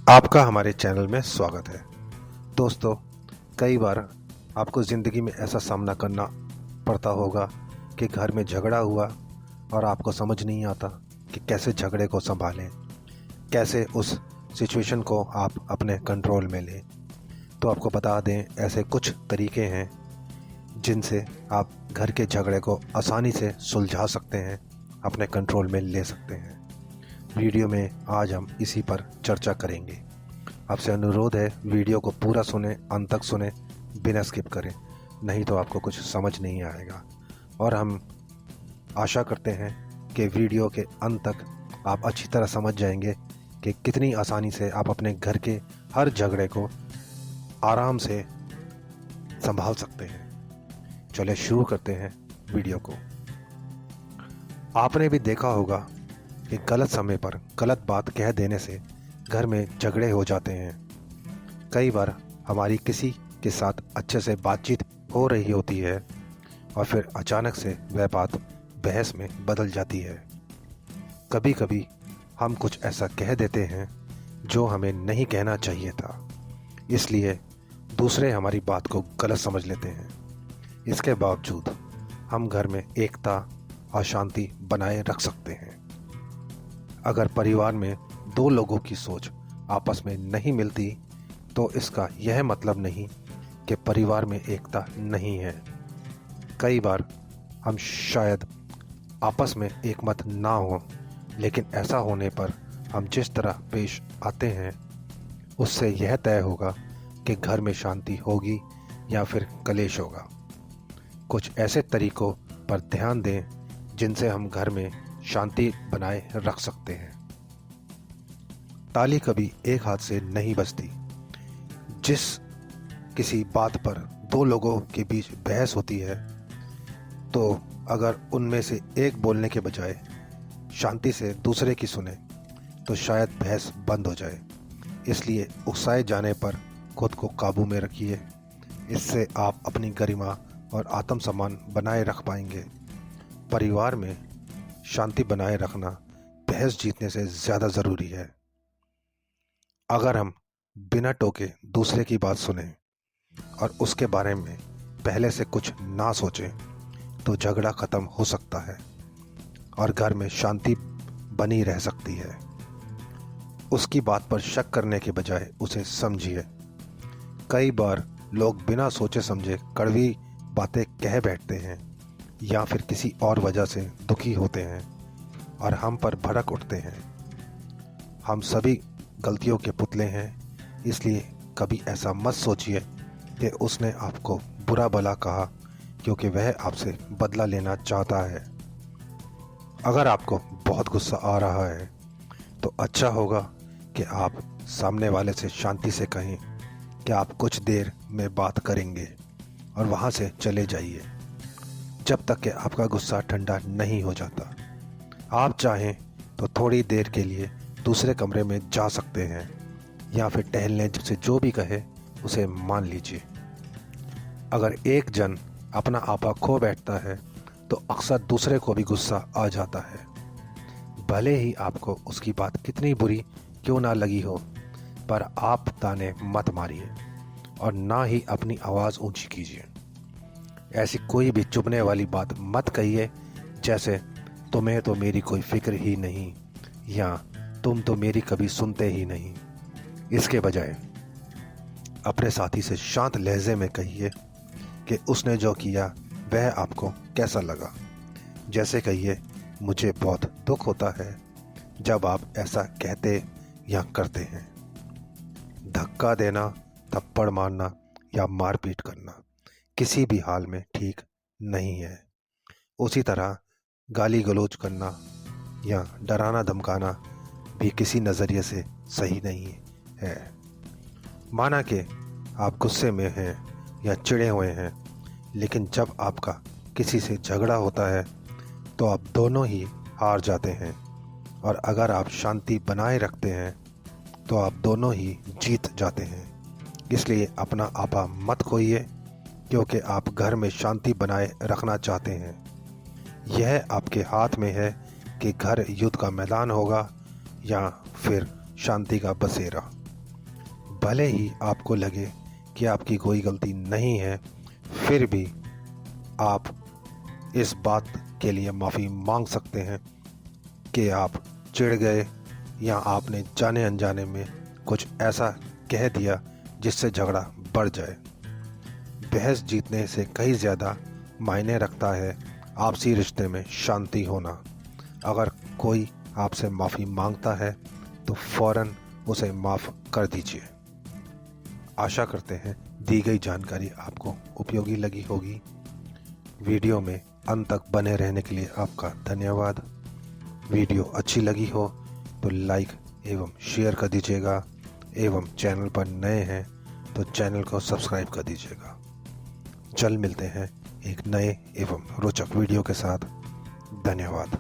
आपका हमारे चैनल में स्वागत है। दोस्तों, कई बार आपको ज़िंदगी में ऐसा सामना करना पड़ता होगा कि घर में झगड़ा हुआ और आपको समझ नहीं आता कि कैसे झगड़े को संभालें, कैसे उस सिचुएशन को आप अपने कंट्रोल में लें। तो आपको बता दें, ऐसे कुछ तरीके हैं जिनसे आप घर के झगड़े को आसानी से सुलझा सकते हैं, अपने कंट्रोल में ले सकते हैं। वीडियो में आज हम इसी पर चर्चा करेंगे। आपसे अनुरोध है, वीडियो को पूरा सुने, अंत तक सुने, बिना स्किप करें, नहीं तो आपको कुछ समझ नहीं आएगा। और हम आशा करते हैं कि वीडियो के अंत तक आप अच्छी तरह समझ जाएंगे कि कितनी आसानी से आप अपने घर के हर झगड़े को आराम से संभाल सकते हैं। चलिए शुरू करते हैं वीडियो को। आपने भी देखा होगा कि गलत समय पर गलत बात कह देने से घर में झगड़े हो जाते हैं। कई बार हमारी किसी के साथ अच्छे से बातचीत हो रही होती है और फिर अचानक से वह बात बहस में बदल जाती है। कभी कभी हम कुछ ऐसा कह देते हैं जो हमें नहीं कहना चाहिए था, इसलिए दूसरे हमारी बात को गलत समझ लेते हैं। इसके बावजूद हम घर में एकता और शांति बनाए रख सकते हैं। अगर परिवार में दो लोगों की सोच आपस में नहीं मिलती तो इसका यह मतलब नहीं कि परिवार में एकता नहीं है। कई बार हम शायद आपस में एकमत ना हो, लेकिन ऐसा होने पर हम जिस तरह पेश आते हैं उससे यह तय होगा कि घर में शांति होगी या फिर कलेश होगा। कुछ ऐसे तरीकों पर ध्यान दें जिनसे हम घर में शांति बनाए रख सकते हैं। ताली कभी एक हाथ से नहीं बजती। जिस किसी बात पर दो लोगों के बीच बहस होती है, तो अगर उनमें से एक बोलने के बजाय शांति से दूसरे की सुने तो शायद बहस बंद हो जाए। इसलिए उकसाए जाने पर खुद को काबू में रखिए। इससे आप अपनी गरिमा और आत्मसम्मान बनाए रख पाएंगे। परिवार में शांति बनाए रखना बहस जीतने से ज़्यादा ज़रूरी है। अगर हम बिना टोके दूसरे की बात सुने और उसके बारे में पहले से कुछ ना सोचें तो झगड़ा ख़त्म हो सकता है और घर में शांति बनी रह सकती है। उसकी बात पर शक करने के बजाय उसे समझिए। कई बार लोग बिना सोचे समझे कड़वी बातें कह बैठते हैं या फिर किसी और वजह से दुखी होते हैं और हम पर भड़क उठते हैं। हम सभी गलतियों के पुतले हैं, इसलिए कभी ऐसा मत सोचिए कि उसने आपको बुरा भला कहा क्योंकि वह आपसे बदला लेना चाहता है। अगर आपको बहुत गुस्सा आ रहा है तो अच्छा होगा कि आप सामने वाले से शांति से कहें कि आप कुछ देर में बात करेंगे और वहाँ से चले जाइए जब तक कि आपका गुस्सा ठंडा नहीं हो जाता। आप चाहें तो थोड़ी देर के लिए दूसरे कमरे में जा सकते हैं या फिर टहलने से जो भी कहे उसे मान लीजिए। अगर एक जन अपना आपा खो बैठता है तो अक्सर दूसरे को भी गुस्सा आ जाता है। भले ही आपको उसकी बात कितनी बुरी क्यों ना लगी हो, पर आप ताने मत मारिए और ना ही अपनी आवाज़ ऊंची कीजिए। ऐसी कोई भी चुभने वाली बात मत कहिए, जैसे तुम्हें तो मेरी कोई फिक्र ही नहीं या तुम तो मेरी कभी सुनते ही नहीं। इसके बजाय अपने साथी से शांत लहजे में कहिए कि उसने जो किया वह आपको कैसा लगा। जैसे कहिए, मुझे बहुत दुख होता है जब आप ऐसा कहते या करते हैं। धक्का देना, थप्पड़ मारना या मारपीट करना किसी भी हाल में ठीक नहीं है। उसी तरह गाली गलौज करना या डराना धमकाना भी किसी नज़रिए से सही नहीं है। माना कि आप गुस्से में हैं या चिढ़े हुए हैं, लेकिन जब आपका किसी से झगड़ा होता है तो आप दोनों ही हार जाते हैं, और अगर आप शांति बनाए रखते हैं तो आप दोनों ही जीत जाते हैं। इसलिए अपना आपा मत खोइए, क्योंकि आप घर में शांति बनाए रखना चाहते हैं। यह आपके हाथ में है कि घर युद्ध का मैदान होगा या फिर शांति का बसेरा। भले ही आपको लगे कि आपकी कोई गलती नहीं है, फिर भी आप इस बात के लिए माफ़ी मांग सकते हैं कि आप चिढ़ गए या आपने जाने अनजाने में कुछ ऐसा कह दिया जिससे झगड़ा बढ़ जाए। बहस जीतने से कहीं ज़्यादा मायने रखता है आपसी रिश्ते में शांति होना। अगर कोई आपसे माफ़ी मांगता है तो फ़ौरन उसे माफ़ कर दीजिए। आशा करते हैं दी गई जानकारी आपको उपयोगी लगी होगी। वीडियो में अंत तक बने रहने के लिए आपका धन्यवाद। वीडियो अच्छी लगी हो तो लाइक एवं शेयर कर दीजिएगा एवं चैनल पर नए हैं तो चैनल को सब्सक्राइब कर दीजिएगा। जल्द मिलते हैं एक नए एवं रोचक वीडियो के साथ। धन्यवाद।